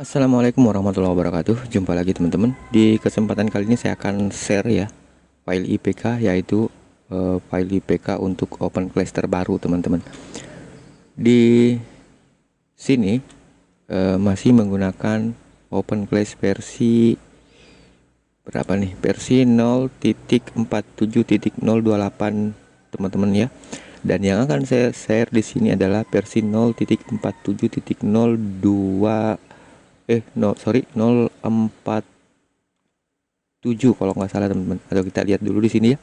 Assalamualaikum warahmatullahi wabarakatuh. Jumpa lagi teman-teman. Di kesempatan kali ini saya akan share ya file IPK, yaitu file IPK untuk open class terbaru teman-teman. Di sini masih menggunakan open class versi berapa nih? Versi 0.47.028 teman-teman ya. Dan yang akan saya share di sini adalah versi 0.47.02 047 kalau nggak salah teman-teman. Atau kita lihat dulu di sini ya.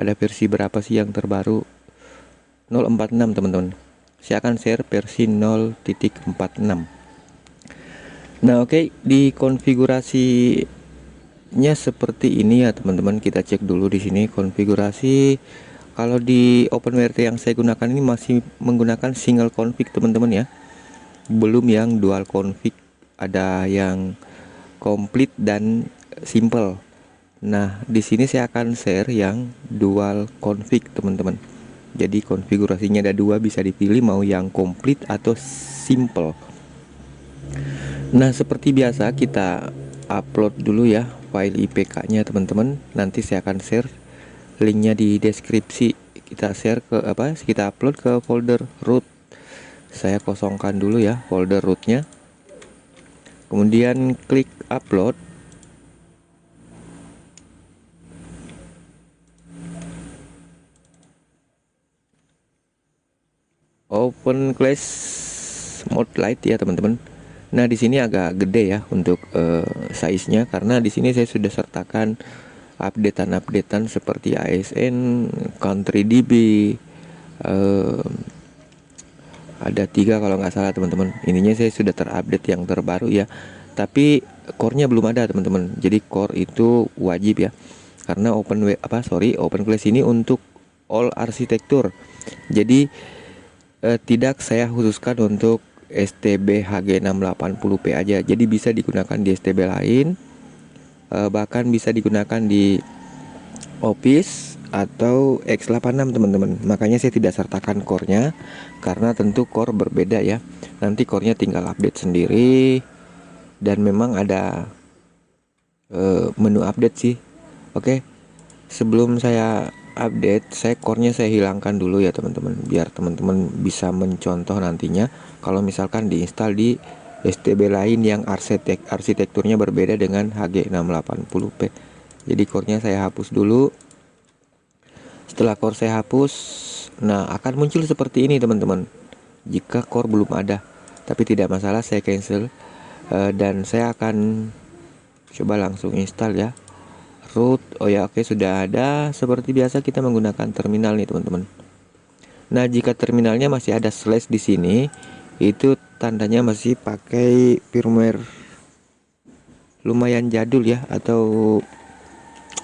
Ada versi berapa sih yang terbaru? 046 teman-teman. Saya akan share versi 0.46. Nah, oke, di konfigurasinya seperti ini ya teman-teman. Kita cek dulu di sini konfigurasi. Kalau di OpenWrt yang saya gunakan ini masih menggunakan single config teman-teman ya. Belum yang dual config, ada yang komplit dan simple. Nah, di sini saya akan share yang dual config teman-teman. Jadi konfigurasinya ada dua, bisa dipilih mau yang komplit atau simple. Nah, seperti biasa kita upload dulu ya file IPK-nya teman-teman. Nanti saya akan share linknya di deskripsi. Kita share ke kita upload ke folder root. Saya kosongkan dulu ya folder rootnya. Kemudian klik upload. Open class mode light ya teman-teman. Nah, di sini agak gede ya untuk size-nya, karena di sini saya sudah sertakan updatean seperti ASN, CountryDB, ada 3 kalau nggak salah teman-teman. Ininya saya sudah terupdate yang terbaru ya. Tapi core-nya belum ada teman-teman. Jadi core itu wajib ya. Karena open class ini untuk all arsitektur. Jadi tidak saya khususkan untuk STB HG680P aja. Jadi bisa digunakan di STB lain. Bahkan bisa digunakan di Office atau X86 teman-teman. Makanya saya tidak sertakan core-nya, karena tentu core berbeda ya. Nanti core-nya tinggal update sendiri. Dan memang ada menu update sih. Oke. Sebelum saya update, core-nya saya hilangkan dulu ya teman-teman, biar teman-teman bisa mencontoh nantinya kalau misalkan diinstal di STB lain yang arsitekturnya berbeda dengan HG680P. Jadi core-nya saya hapus dulu. Setelah core saya hapus, nah akan muncul seperti ini teman-teman. Jika core belum ada, tapi tidak masalah, saya cancel. Dan saya akan coba langsung install ya. Root, oh ya oke, sudah ada. Seperti biasa kita menggunakan terminal nih teman-teman. Nah, jika terminalnya masih ada slash di sini, itu tandanya masih pakai firmware lumayan jadul ya, atau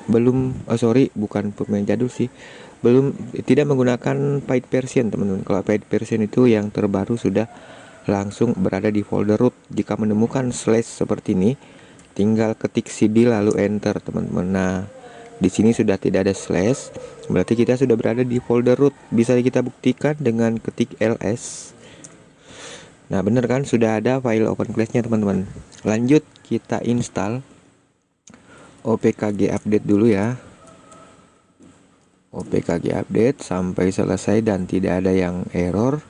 belum, bukan firmware jadul sih, belum, tidak menggunakan paid version teman-teman. Kalau paid version itu yang terbaru sudah langsung berada di folder root. Jika menemukan slash seperti ini, tinggal ketik cd lalu enter teman-teman. Nah, di sini sudah tidak ada slash, berarti kita sudah berada di folder root. Bisa kita buktikan dengan ketik ls. Nah, bener kan, sudah ada file open class-nya teman-teman. Lanjut kita install OPKG update dulu ya. OPKG update sampai selesai dan tidak ada yang error.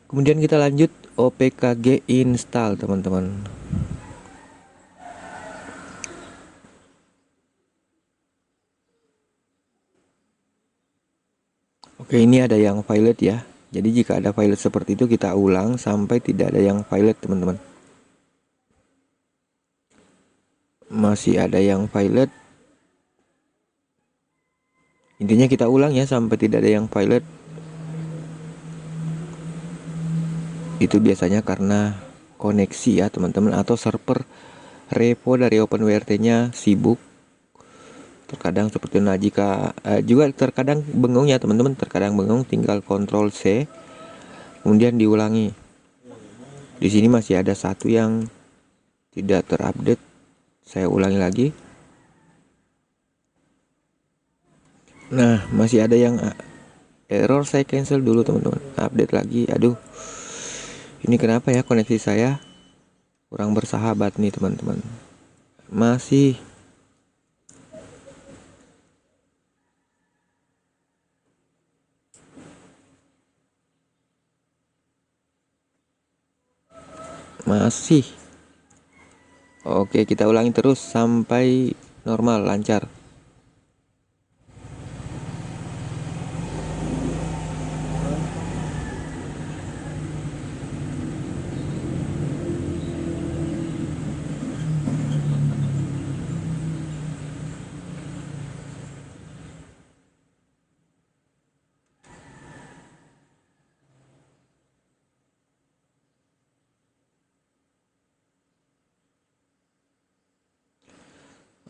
Kemudian kita lanjut OPKG install teman-teman. Oke, ini ada yang violet ya. Jadi jika ada violet seperti itu, kita ulang sampai tidak ada yang violet teman-teman. Masih ada yang violet. Intinya kita ulang ya sampai tidak ada yang violet. Itu biasanya karena koneksi ya teman-teman, atau server repo dari OpenWrt-nya sibuk. Terkadang seperti itu. Nah, jika juga terkadang bengong ya teman-teman, terkadang bengong, tinggal Ctrl C kemudian diulangi. Di sini masih ada satu yang tidak terupdate. Saya ulangi lagi. Nah, masih ada yang error, saya cancel dulu teman-teman. Update lagi. Aduh, ini kenapa ya koneksi saya? kurang bersahabat nih teman-teman. Masih masih oke, kita ulangi terus sampai normal lancar.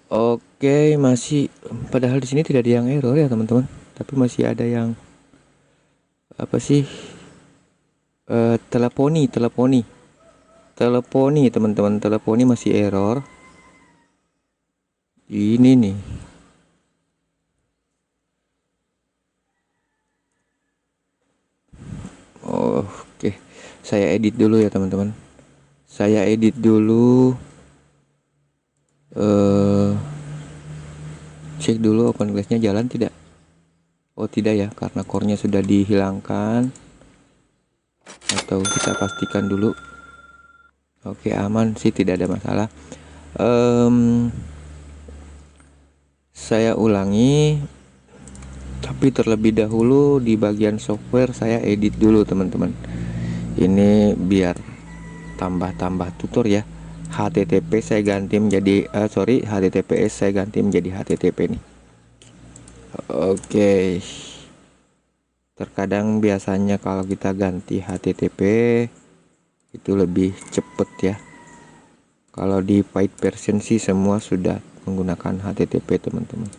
Oke, masih, padahal di sini tidak ada yang error ya teman-teman, tapi masih ada yang apa sih, teleponi teman-teman, teleponi masih error. Ini nih, oke, saya edit dulu ya teman-teman, saya edit dulu, cek dulu open classnya jalan tidak. Oh tidak ya, karena core-nya sudah dihilangkan, atau kita pastikan dulu. Oke, aman sih, tidak ada masalah. Saya ulangi, tapi terlebih dahulu di bagian software saya edit dulu teman-teman. Ini biar tambah tutor ya. HTTP saya ganti menjadi HTTPS saya ganti menjadi HTTP nih. Oke. Terkadang biasanya kalau kita ganti HTTP itu lebih cepet ya. Kalau di paid version sih semua sudah menggunakan HTTP teman-teman.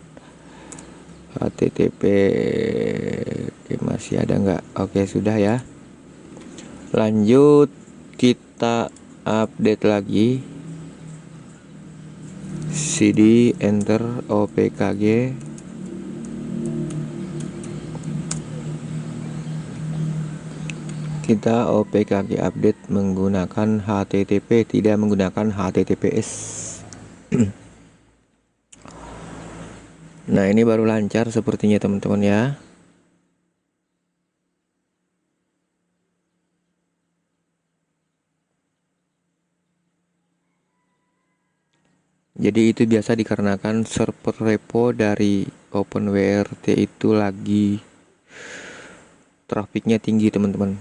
HTTP. Oke, masih ada nggak? Oke, sudah ya. Lanjut, kita update lagi. cd enter opkg. Kita opkg update menggunakan HTTP, tidak menggunakan HTTPS. Nah, ini baru lancar sepertinya teman-teman ya. Jadi itu biasa dikarenakan server repo dari OpenWRT itu lagi trafiknya tinggi teman-teman.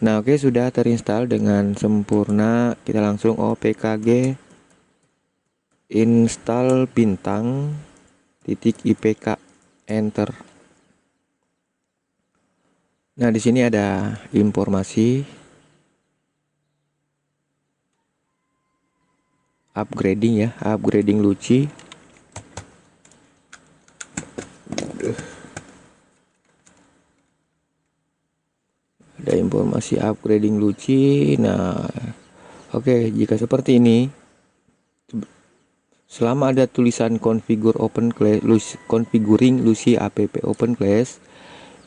Nah, oke, sudah terinstall dengan sempurna. Kita langsung opkg install bintang .ipk enter. Nah, di sini ada informasi upgrading ya, upgrading Luci. Ada informasi upgrading Luci. Nah, oke, jika seperti ini, selama ada tulisan configure open class, configuring Luci app open class,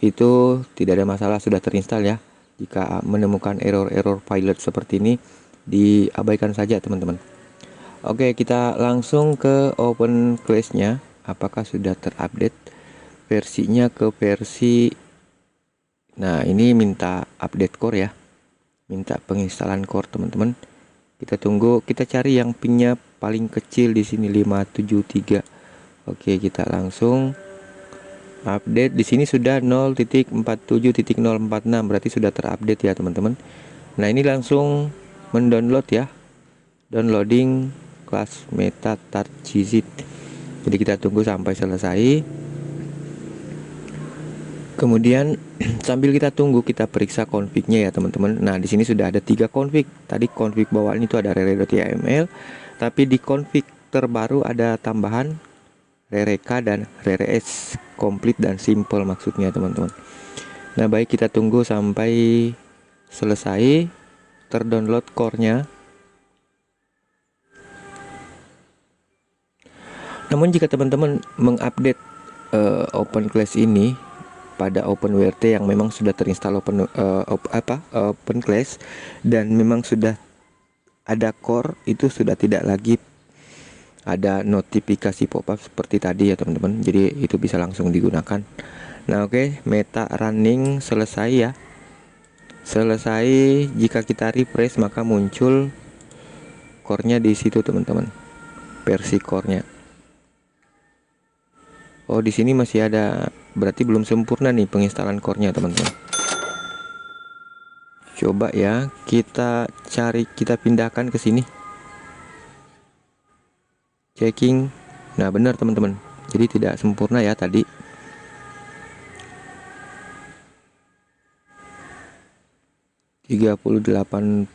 itu tidak ada masalah, sudah terinstall ya. Jika menemukan error pilot seperti ini, diabaikan saja teman-teman. Oke, kita langsung ke open class-nya. Apakah sudah terupdate versinya ke versi. Nah, ini minta update core ya, minta penginstalan core teman-teman. Kita tunggu, kita cari yang pingnya paling kecil di sini 573. Oke, kita langsung update. Di sini sudah 0.47.046, berarti sudah terupdate ya teman-teman. Nah, ini langsung mendownload ya, downloading kelas meta targzit. Jadi kita tunggu sampai selesai. Kemudian sambil kita tunggu, kita periksa config-nya ya teman-teman. Nah, di sini sudah ada 3 config. Tadi config bawaan itu ada rere.yml, tapi di config terbaru ada tambahan rerek dan reres, complete dan simple maksudnya teman-teman. Nah, baik, kita tunggu sampai selesai terdownload core-nya. Namun jika teman-teman mengupdate open class ini pada OpenWRT yang memang sudah terinstall open class dan memang sudah ada core itu sudah tidak lagi ada notifikasi pop-up seperti tadi ya teman-teman. Jadi itu bisa langsung digunakan. Nah oke, meta running selesai ya. Selesai. Jika kita refresh maka muncul core-nya di situ teman-teman, versi core-nya. Oh di sini masih ada, berarti belum sempurna nih penginstalan core-nya teman-teman. Coba ya kita cari, kita pindahkan ke sini. Checking. Nah benar teman-teman, jadi tidak sempurna ya tadi. %38.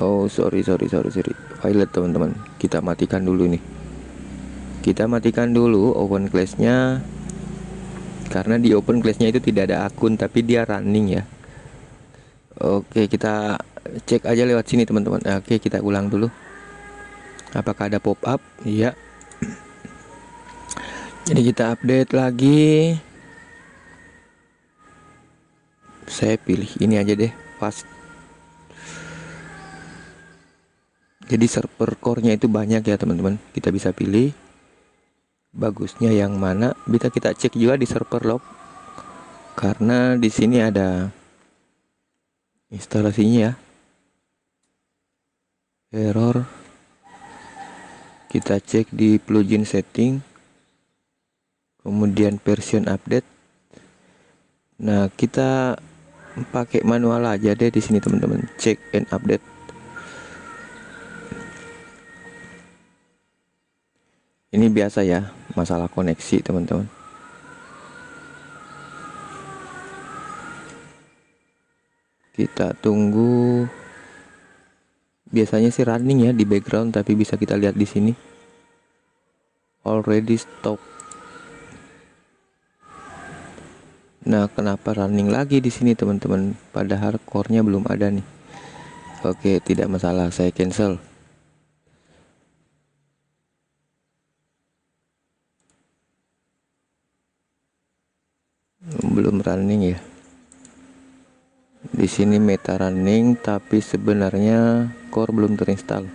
Oh sorry. Pilot teman-teman, kita matikan dulu nih. Kita matikan dulu open class-nya, karena di open class-nya itu tidak ada akun tapi dia running ya. Oke, kita cek aja lewat sini teman-teman. Oke, kita ulang dulu. Apakah ada pop-up? Iya. Jadi kita update lagi. Saya pilih ini aja deh, pas. Jadi server core-nya itu banyak ya teman-teman. Kita bisa pilih bagusnya yang mana. Bisa kita cek juga di server log, karena di sini ada instalasinya ya. Error. Kita cek di plugin setting, kemudian version update. Nah kita pakai manual aja deh di sini teman-teman. Check and update. Ini biasa ya, masalah koneksi teman-teman. Kita tunggu. Biasanya sih running ya di background, tapi bisa kita lihat di sini already stop. Nah kenapa running lagi di sini teman-teman, padahal core-nya belum ada nih. Oke, tidak masalah, saya cancel. Belum running ya. Di sini meta running, tapi sebenarnya core belum terinstall.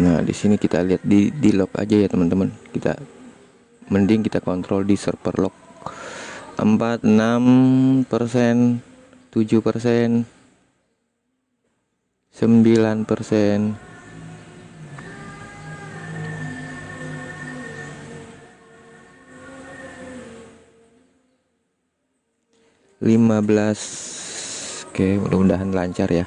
Nah di sini kita lihat di log aja ya teman-teman. Kita mending kita kontrol di server log. 46%, 7%, 9%, 15. Oke, mudah-mudahan lancar ya.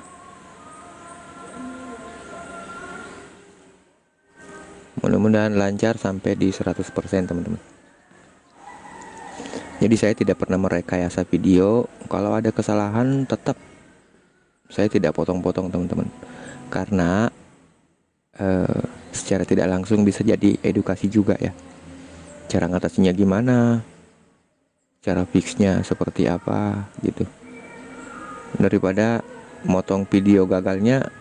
Mudah-mudahan lancar sampai di 100% teman-teman. Jadi saya tidak pernah merekayasa video. Kalau ada kesalahan tetap saya tidak potong-potong teman-teman, karena secara tidak langsung bisa jadi edukasi juga ya. Cara ngatasinya gimana, cara fixnya seperti apa gitu. Daripada motong video gagalnya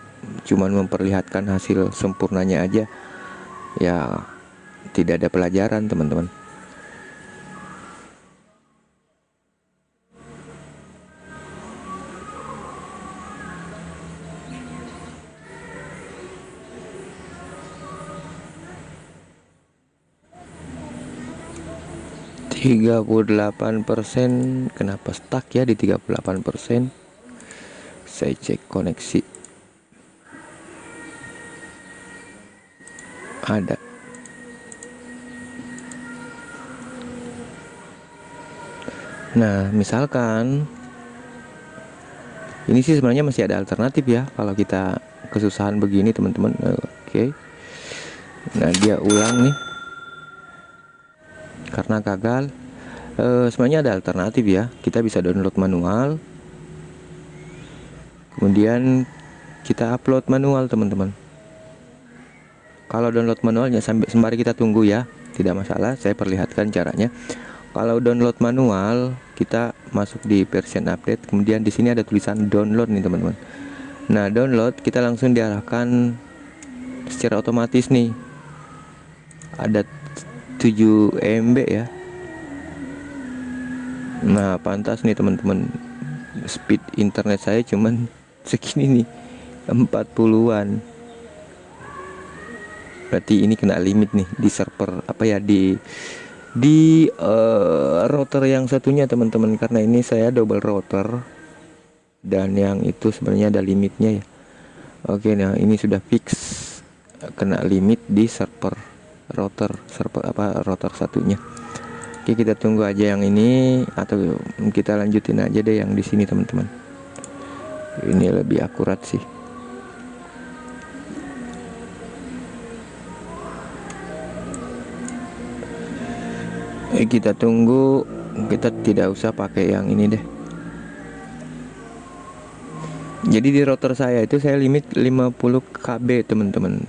cuman memperlihatkan hasil sempurnanya aja, ya tidak ada pelajaran teman-teman. %38. Kenapa stuck ya di 38%? Saya cek koneksi. Ada. Nah misalkan ini sih sebenarnya masih ada alternatif ya kalau kita kesusahan begini teman-teman. Oke. Nah dia ulang nih karena gagal. Sebenarnya ada alternatif ya. Kita bisa download manual, kemudian kita upload manual teman-teman. Kalau download manualnya sembari kita tunggu ya, tidak masalah, saya perlihatkan caranya. Kalau download manual, kita masuk di version update, kemudian di sini ada tulisan download nih teman-teman. Nah, download kita langsung diarahkan secara otomatis nih. Ada 7 MB ya. Nah, pantas nih teman-teman. Speed internet saya cuman segini nih, 40-an. Berarti ini kena limit nih di server apa ya, di router yang satunya teman-teman, karena ini saya double router dan yang itu sebenarnya ada limitnya ya. Oke, nah ini sudah fix kena limit di server router satunya. Oke, kita tunggu aja yang ini atau kita lanjutin aja deh yang di sini teman-teman. Ini lebih akurat sih. Kita tunggu, kita tidak usah pakai yang ini deh. Jadi di router saya itu saya limit 50 KB teman-teman.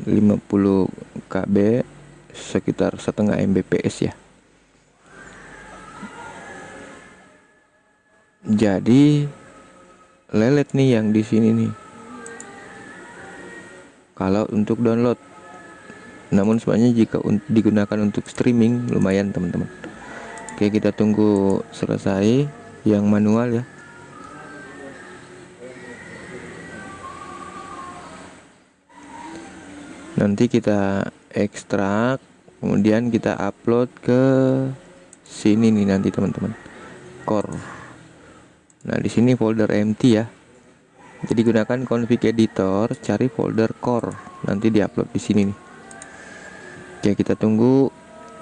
50 KB sekitar setengah Mbps ya. Jadi lelet nih yang di sini nih. Kalau untuk download, namun sebenarnya jika digunakan untuk streaming lumayan teman-teman. Oke, kita tunggu selesai yang manual ya. Nanti kita ekstrak, kemudian kita upload ke sini nih nanti teman-teman. Core. Nah, di sini folder empty ya. Jadi gunakan config editor, cari folder core, nanti diupload di sini nih. Oke, kita tunggu.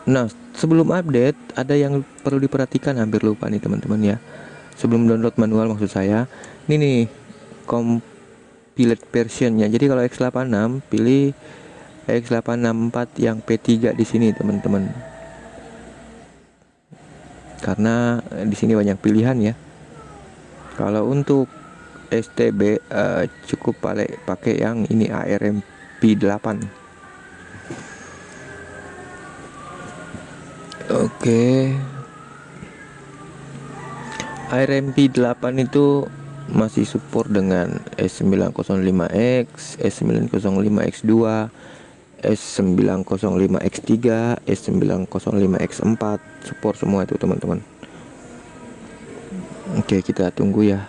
Nah, sebelum update ada yang perlu diperhatikan, hampir lupa nih teman-teman ya. Sebelum download manual maksud saya, ini nih compiled versionnya. Jadi kalau x86 pilih x864 yang P3 di sini teman-teman. Karena di sini banyak pilihan ya. Kalau untuk STB cukup pakai yang ini ARMP8. Oke. ARMP8 itu masih support dengan S905X, S905X2, S905X3, S905X4, support semua itu teman-teman. Oke, kita tunggu ya.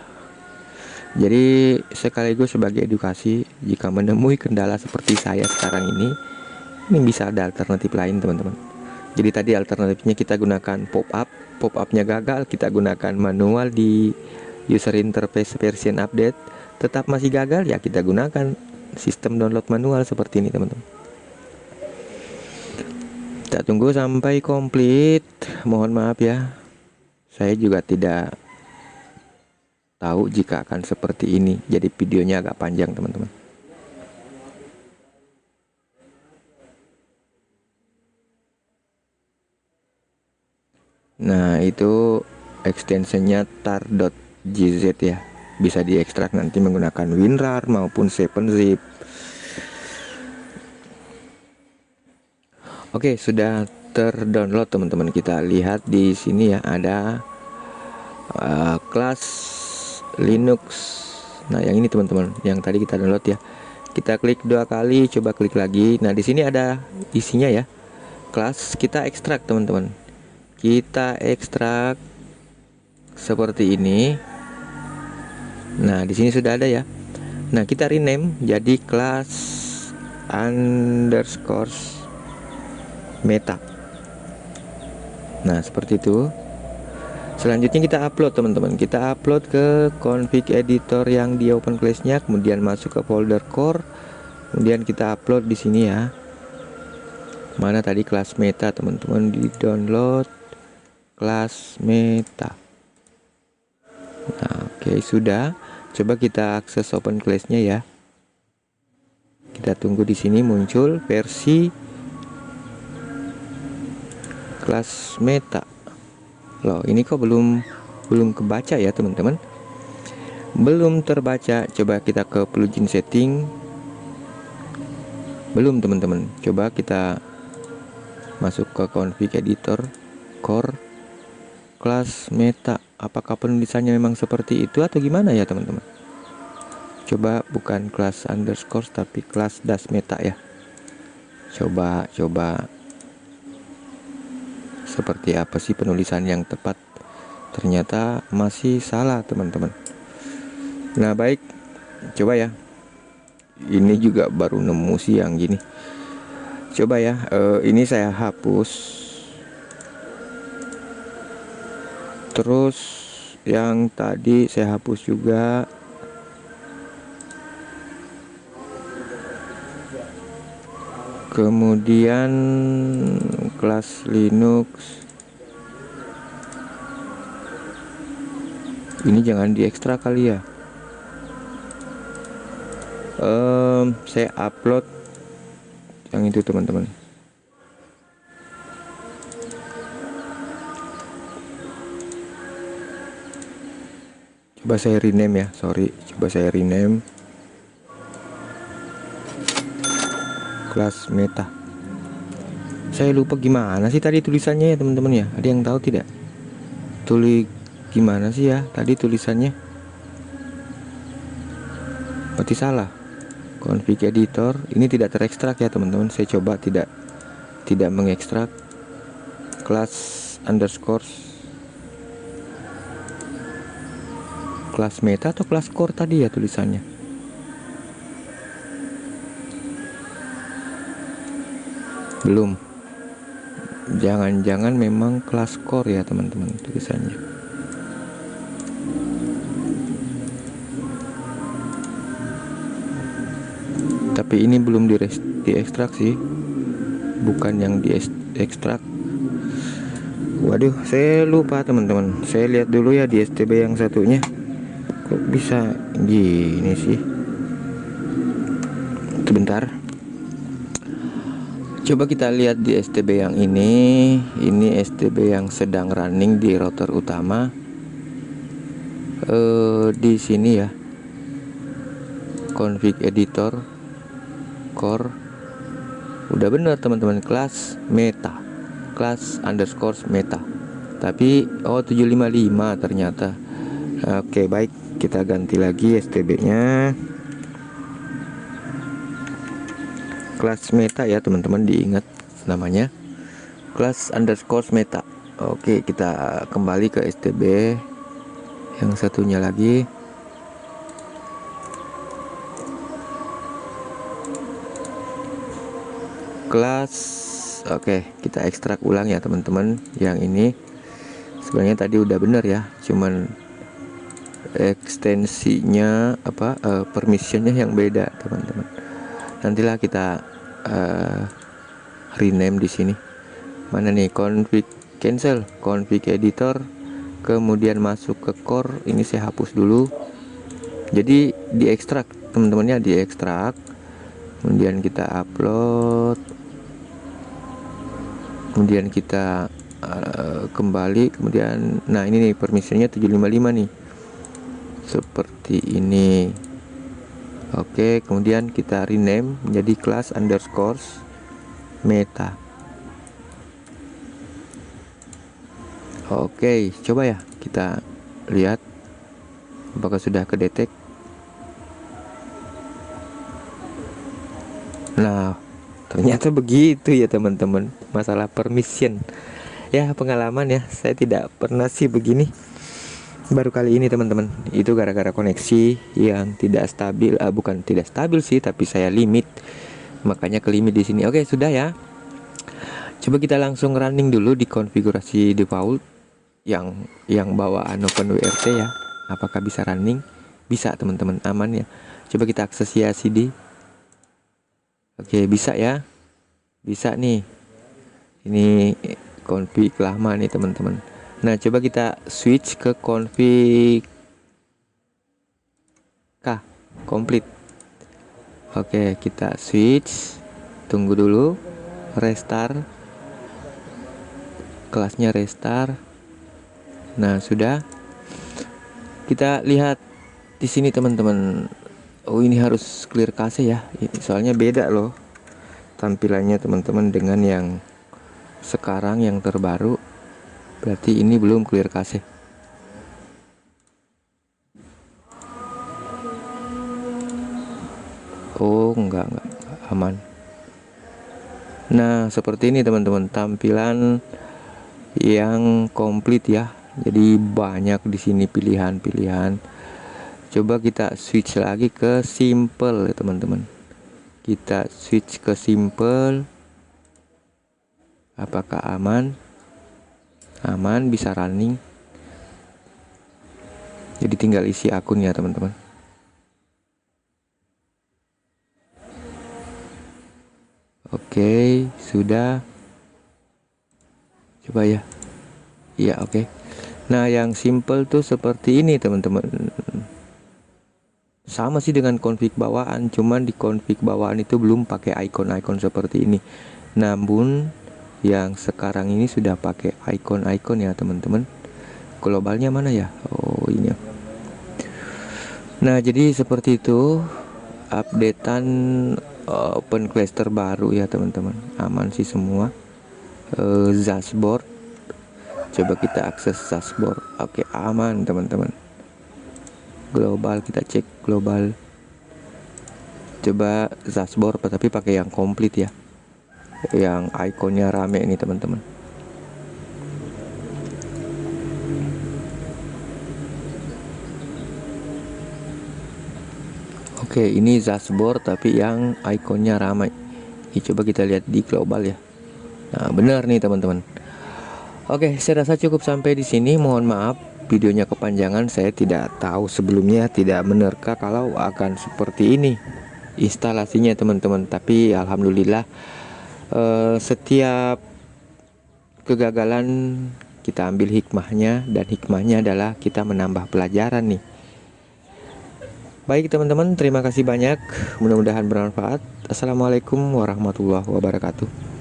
Jadi sekaligus sebagai edukasi, jika menemui kendala seperti saya sekarang ini bisa ada alternatif lain teman-teman. Jadi tadi alternatifnya kita gunakan pop-upnya gagal, kita gunakan manual di user interface version update, tetap masih gagal ya, kita gunakan sistem download manual seperti ini teman-teman. Kita tunggu sampai komplit. Mohon maaf ya, saya juga tidak tahu jika akan seperti ini, jadi videonya agak panjang teman-teman. Nah, itu extensionnya tar.gz ya, bisa diekstrak nanti menggunakan WinRAR maupun 7-zip. Oke, sudah terdownload teman-teman. Kita lihat di sini ya, ada kelas Linux. Nah, yang ini teman-teman, yang tadi kita download ya. Kita klik 2 kali, coba klik lagi. Nah, di sini ada isinya ya. Kelas kita ekstrak teman-teman. Kita ekstrak seperti ini. Nah, di sini sudah ada ya. Nah, kita rename jadi kelas underscore meta. Nah, seperti itu. Selanjutnya kita upload teman-teman. Kita upload ke config editor yang di open class-nya, kemudian masuk ke folder core, kemudian kita upload di sini ya. Mana tadi kelas meta teman-teman, di download kelas meta. Nah, oke, sudah. Coba kita akses open class-nya ya. Kita tunggu di sini muncul versi kelas meta. Loh, ini kok belum kebaca ya teman-teman, belum terbaca. Coba kita ke plugin setting, belum teman-teman. Coba kita masuk ke config editor core kelas meta. Apakah penulisannya memang seperti itu atau gimana ya teman-teman? Coba bukan kelas underscore tapi kelas das meta ya. Coba seperti apa sih penulisan yang tepat? Ternyata masih salah teman-teman. Nah baik, coba ya. Ini juga baru nemu sih yang gini. Coba ya, ini saya hapus. Terus yang tadi saya hapus juga. Kemudian kelas Linux ini jangan diekstrak kali ya. Saya upload yang itu teman-teman. Coba saya rename ya, sorry. Coba saya rename kelas meta. Saya lupa gimana sih tadi tulisannya ya teman-teman ya. Ada yang tahu tidak? Tulis gimana sih ya tadi tulisannya? Berarti salah. Config editor ini tidak terekstrak ya teman-teman. Saya coba tidak mengekstrak kelas underscore kelas meta atau kelas core tadi ya tulisannya. Belum. Jangan-jangan memang kelas core ya teman-teman tulisannya. Tapi ini belum diekstrak sih. Bukan yang diekstrak. Waduh, saya lupa teman-teman. Saya lihat dulu ya di STB yang satunya. Kok bisa gini sih? Sebentar. Coba kita lihat di STB yang ini. Ini STB yang sedang running di router utama. Di sini ya. Config editor core. Udah bener teman-teman, kelas meta. Kelas underscore meta. Tapi 755 ternyata. Oke, baik. Kita ganti lagi STB-nya. Kelas meta ya teman-teman, diingat namanya. Kelas underscore meta. Oke, kita kembali ke STB yang satunya lagi. Kelas. Oke, kita ekstrak ulang ya teman-teman. Yang ini sebenarnya tadi udah bener ya, cuman ekstensinya permissionnya yang beda teman-teman. Nantilah kita rename di sini. Mana nih, config cancel, config editor, kemudian masuk ke core. Ini saya hapus dulu. Jadi diekstrak teman-temannya, diekstrak. Kemudian kita upload. Kemudian kita kembali. Kemudian nah ini nih permissionnya 755 nih. Seperti ini. Oke, kemudian kita rename menjadi kelas underscore meta. Oke, coba ya kita lihat apakah sudah kedetek. Nah, ternyata begitu ya teman-teman, masalah permission. Ya, pengalaman ya, saya tidak pernah sih begini. Baru kali ini teman-teman. Itu gara-gara koneksi yang tidak stabil. Bukan tidak stabil sih, tapi saya limit. Makanya ke limit di sini. Oke, sudah ya. Coba kita langsung running dulu di konfigurasi default yang bawaan OpenWRT ya. Apakah bisa running? Bisa teman-teman, aman ya. Coba kita akses ya CD. Oke, bisa ya. Bisa nih. Ini config lama nih teman-teman. Nah, coba kita switch ke config complete. Oke, kita switch. Tunggu dulu. Restart. Kelasnya restart. Nah, sudah. Kita lihat di sini teman-teman. Oh, ini harus clear cache ya. Soalnya beda loh tampilannya teman-teman dengan yang sekarang yang terbaru. Berarti ini belum clear cache. Oh, enggak, aman. Nah, seperti ini teman-teman tampilan yang komplit ya. Jadi banyak di sini pilihan-pilihan. Coba kita switch lagi ke simple ya teman-teman. Kita switch ke simple. Apakah aman? Aman, bisa running. Jadi tinggal isi akun ya teman-teman. Oke, sudah. Coba ya. Iya, oke. Nah, yang simple tuh seperti ini teman-teman. Sama sih dengan config bawaan, cuman di config bawaan itu belum pakai icon-icon seperti ini. Namun yang sekarang ini sudah pakai icon-icon ya teman-teman. Globalnya mana ya? Oh, ini. Nah, jadi seperti itu updatean open class terbaru ya teman-teman. Aman sih semua. Dashboard, coba kita akses dashboard. Oke, aman teman-teman. Global, kita cek global. Coba dashboard tapi pakai yang komplit ya, yang ikonnya rame ini teman-teman. Oke, ini dashboard tapi yang ikonnya ramai. Ini coba kita lihat di global ya. Nah, benar nih teman-teman. Oke, saya rasa cukup sampai di sini. Mohon maaf videonya kepanjangan. Saya tidak tahu sebelumnya, tidak menerka kalau akan seperti ini instalasinya teman-teman. Tapi alhamdulillah setiap kegagalan kita ambil hikmahnya, dan hikmahnya adalah kita menambah pelajaran nih. Baik teman-teman, terima kasih banyak. Mudah-mudahan bermanfaat. Assalamualaikum warahmatullahi wabarakatuh.